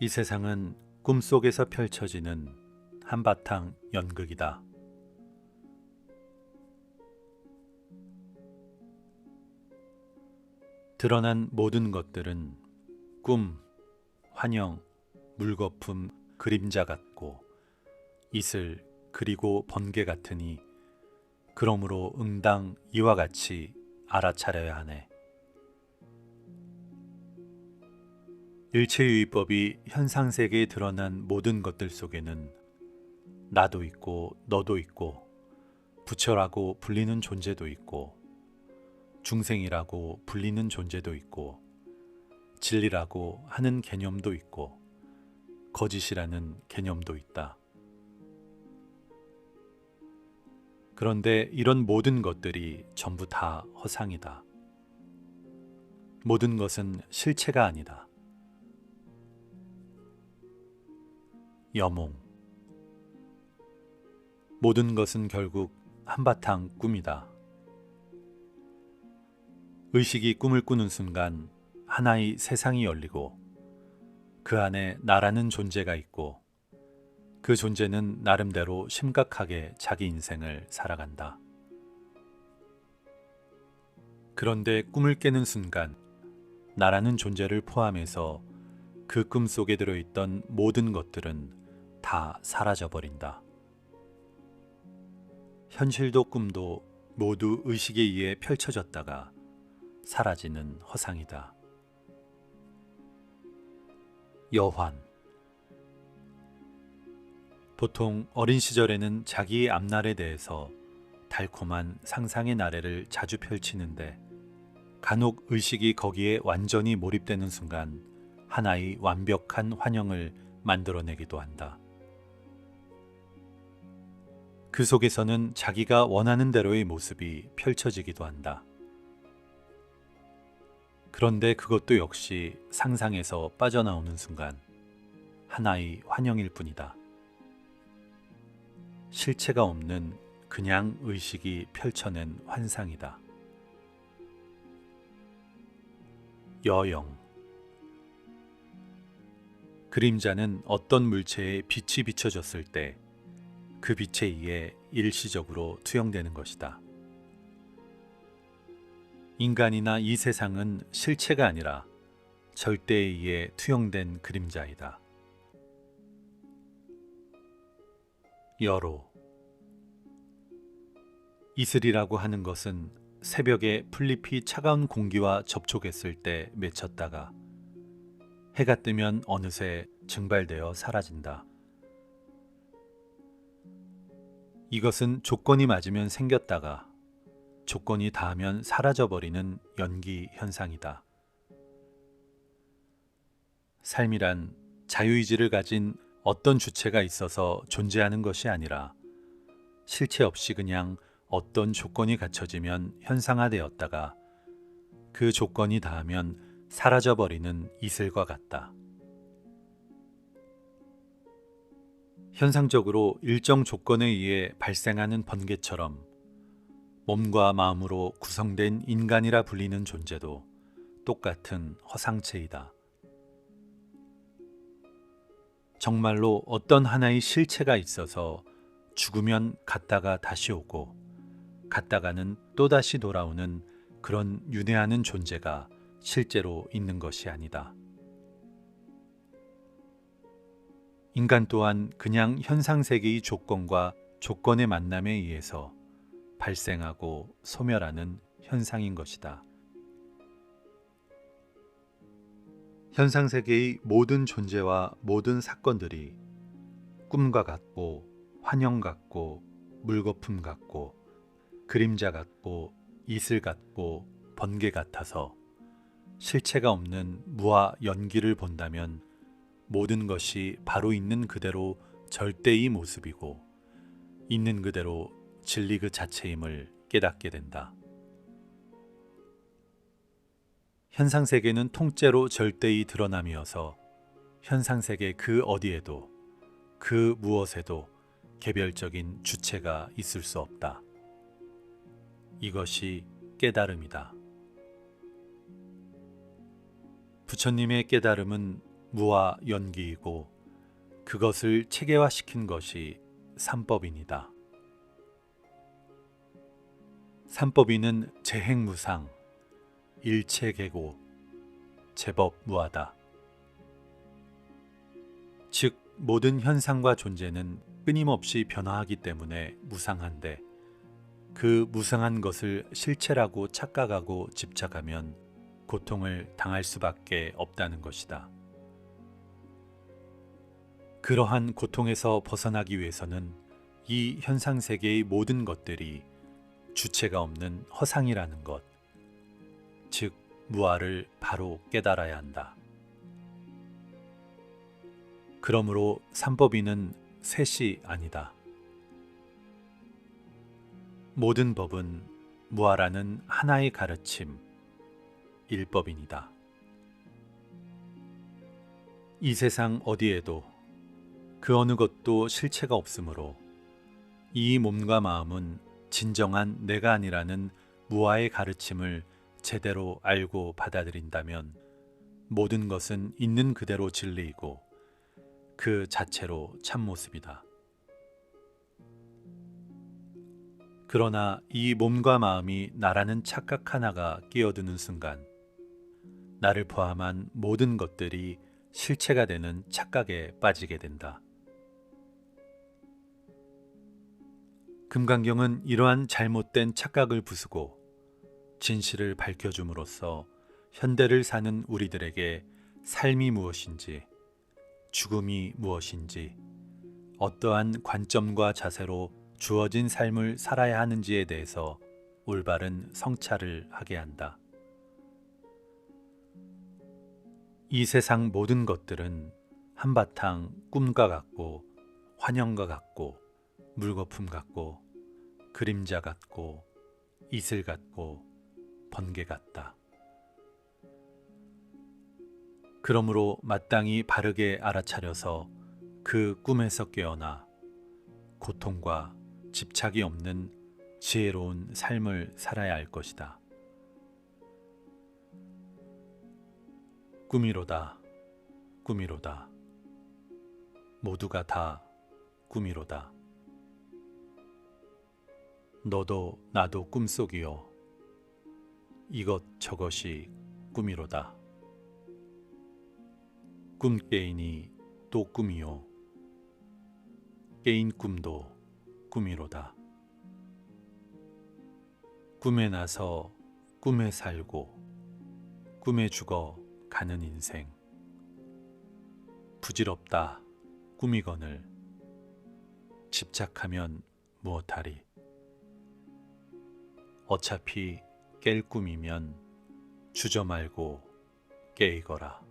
이 세상은 꿈속에서 펼쳐지는 한바탕 연극이다. 드러난 모든 것들은 꿈, 환영, 물거품, 그림자 같고 이슬 그리고 번개 같으니 그러므로 응당 이와 같이 알아차려야 하네. 일체유의법이 현상세계에 드러난 모든 것들 속에는 나도 있고 너도 있고 부처라고 불리는 존재도 있고 중생이라고 불리는 존재도 있고 진리라고 하는 개념도 있고 거짓이라는 개념도 있다. 그런데 이런 모든 것들이 전부 다 허상이다. 모든 것은 실체가 아니다. 여몽. 모든 것은 결국 한바탕 꿈이다. 의식이 꿈을 꾸는 순간 하나의 세상이 열리고 그 안에 나라는 존재가 있고 그 존재는 나름대로 심각하게 자기 인생을 살아간다. 그런데 꿈을 깨는 순간 나라는 존재를 포함해서 그 꿈 속에 들어있던 모든 것들은 다 사라져버린다. 현실도 꿈도 모두 의식에 의해 펼쳐졌다가 사라지는 허상이다. 여환. 보통 어린 시절에는 자기의 앞날에 대해서 달콤한 상상의 나래를 자주 펼치는데 간혹 의식이 거기에 완전히 몰입되는 순간 하나의 완벽한 환영을 만들어내기도 한다. 그 속에서는 자기가 원하는 대로의 모습이 펼쳐지기도 한다. 그런데 그것도 역시 상상에서 빠져나오는 순간 하나의 환영일 뿐이다. 실체가 없는 그냥 의식이 펼쳐낸 환상이다. 여영. 그림자는 어떤 물체에 빛이 비춰졌을 때 그 빛에 의해 일시적으로 투영되는 것이다. 인간이나 이 세상은 실체가 아니라 절대에 의해 투영된 그림자이다. 여로. 이슬이라고 하는 것은 새벽에 풀잎이 차가운 공기와 접촉했을 때 맺혔다가 해가 뜨면 어느새 증발되어 사라진다. 이것은 조건이 맞으면 생겼다가 조건이 닿으면 사라져버리는 연기 현상이다. 삶이란 자유의지를 가진 어떤 주체가 있어서 존재하는 것이 아니라 실체 없이 그냥 어떤 조건이 갖춰지면 현상화되었다가 그 조건이 닿으면 사라져버리는 이슬과 같다. 현상적으로 일정 조건에 의해 발생하는 번개처럼 몸과 마음으로 구성된 인간이라 불리는 존재도 똑같은 허상체이다. 정말로 어떤 하나의 실체가 있어서 죽으면 갔다가 다시 오고 갔다가는 또다시 돌아오는 그런 윤회하는 존재가 실제로 있는 것이 아니다. 인간 또한 그냥 현상세계의 조건과 조건의 만남에 의해서 발생하고 소멸하는 현상인 것이다. 현상세계의 모든 존재와 모든 사건들이 꿈과 같고 환영 같고 물거품 같고 그림자 같고 이슬 같고 번개 같아서 실체가 없는 무와 연기를 본다면 모든 것이 바로 있는 그대로 절대의 모습이고 있는 그대로 진리 그 자체임을 깨닫게 된다. 현상세계는 통째로 절대의 드러남이어서 현상세계 그 어디에도 그 무엇에도 개별적인 주체가 있을 수 없다. 이것이 깨달음이다. 부처님의 깨달음은 무와 연기이고 그것을 체계화시킨 것이 삼법이니다. 삼법이는 재행무상, 일체계고, 제법무하다. 즉 모든 현상과 존재는 끊임없이 변화하기 때문에 무상한데 그 무상한 것을 실체라고 착각하고 집착하면 고통을 당할 수밖에 없다는 것이다. 그러한 고통에서 벗어나기 위해서는 이 현상세계의 모든 것들이 주체가 없는 허상이라는 것, 즉 무아를 바로 깨달아야 한다. 그러므로 삼법인은 셋이 아니다. 모든 법은 무아라는 하나의 가르침, 일법인이다. 이 세상 어디에도 그 어느 것도 실체가 없으므로 이 몸과 마음은 진정한 내가 아니라는 무아의 가르침을 제대로 알고 받아들인다면 모든 것은 있는 그대로 진리이고 그 자체로 참모습이다. 그러나 이 몸과 마음이 나라는 착각 하나가 끼어드는 순간 나를 포함한 모든 것들이 실체가 되는 착각에 빠지게 된다. 금강경은 이러한 잘못된 착각을 부수고 진실을 밝혀줌으로써 현대를 사는 우리들에게 삶이 무엇인지, 죽음이 무엇인지, 어떠한 관점과 자세로 주어진 삶을 살아야 하는지에 대해서 올바른 성찰을 하게 한다. 이 세상 모든 것들은 한바탕 꿈과 같고 환영과 같고 물거품 같고 그림자 같고 이슬 같고 번개 같다. 그러므로 마땅히 바르게 알아차려서 그 꿈에서 깨어나 고통과 집착이 없는 지혜로운 삶을 살아야 할 것이다. 꿈이로다, 꿈이로다. 모두가 다 꿈이로다. 너도 나도 꿈속이요. 이것 저것이 꿈이로다. 꿈 깨이니 또 꿈이요. 깨인 꿈도 꿈이로다. 꿈에 나서 꿈에 살고 꿈에 죽어 가는 인생. 부질없다 꿈이거늘 집착하면 무엇하리. 어차피 깰 꿈이면 주저 말고 깨이거라.